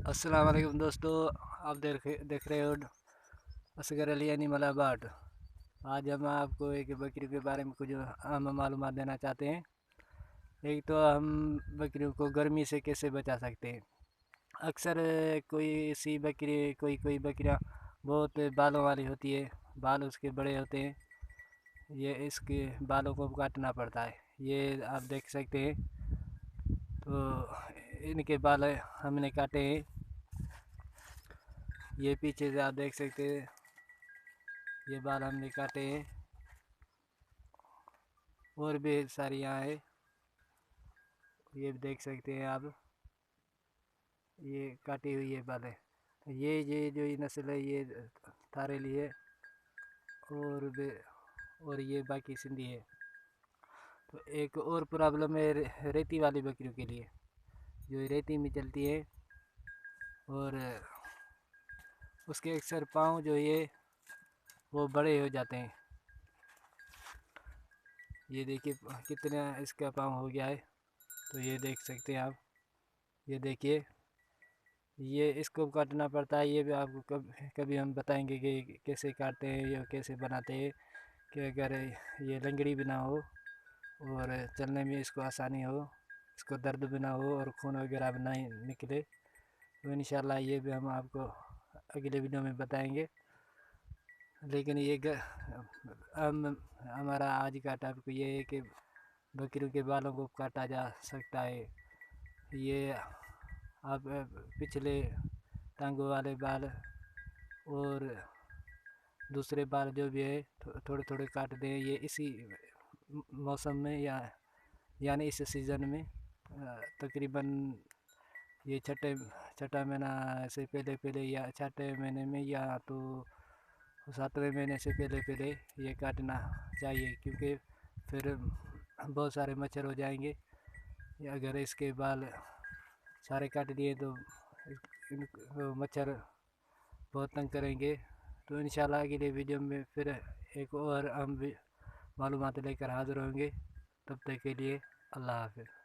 السلام علیکم دوستو، آپ دیکھ رہے ہو اصغر علی اینیمل آباد۔ آج ہم آپ کو ایک بکری کے بارے میں کچھ اہم معلومات دینا چاہتے ہیں۔ ایک تو ہم بکریوں کو گرمی سے کیسے بچا سکتے ہیں۔ اکثر کوئی بکریاں بہت بالوں والی ہوتی ہے، بال اس کے بڑے ہوتے ہیں، یہ اس کے بالوں کو کاٹنا پڑتا ہے۔ یہ آپ دیکھ سکتے ہیں، تو ان کے بال ہم نے کاٹے ہیں۔ یہ پیچھے سے آپ دیکھ سکتے ہیں، یہ بال ہم نے کاٹے ہیں، اور بھی ساری یہاں ہے، یہ دیکھ سکتے ہیں آپ، یہ کاٹی ہوئی ہے بال ہے۔ یہ جو نسل ہے یہ تھاریلی ہے، اور یہ باقی سندھی ہے۔ تو ایک اور پرابلم ہے ریتی والی بکریوں کے لیے، جو ریتی میں چلتی ہے، اور اس کے اکثر پاؤں جو یہ وہ بڑے ہو جاتے ہیں۔ یہ دیکھیے کتنا اس کا پاؤں ہو گیا ہے، تو یہ دیکھ سکتے ہیں آپ، یہ دیکھیے، یہ اس کو کاٹنا پڑتا ہے۔ یہ بھی آپ کو کبھی ہم بتائیں گے کہ کیسے کاٹتے ہیں یا کیسے بناتے ہیں، کہ اگر یہ لنگڑی بھی نہ ہو اور چلنے میں اس کو آسانی ہو، اس کو درد بھی نہ ہو اور خون وغیرہ بھی نہیں نکلے، تو انشاءاللہ یہ بھی ہم آپ کو اگلے ویڈیو میں بتائیں گے۔ لیکن ہمارا آج کا ٹاپک یہ ہے کہ بکریوں کے بالوں کو کاٹا جا سکتا ہے۔ یہ آپ پچھلے ٹانگوں والے بال اور دوسرے بال جو بھی ہے تھوڑے تھوڑے کاٹ دیں۔ یہ اسی موسم میں یعنی اس سیزن میں تقریباً یہ چھٹا مہینہ سے پہلے یا چھٹے مہینے میں یا تو 7ویں مہینے سے پہلے یہ کاٹنا چاہیے، کیونکہ پھر بہت سارے مچھر ہو جائیں گے۔ اگر اس کے بال سارے کاٹ دیے تو مچھر بہت تنگ کریں گے۔ تو انشاءاللہ اگلے ویڈیو میں پھر ایک اور ہم معلومات لے کر حاضر ہوں گے۔ تب تک کے لیے اللہ حافظ۔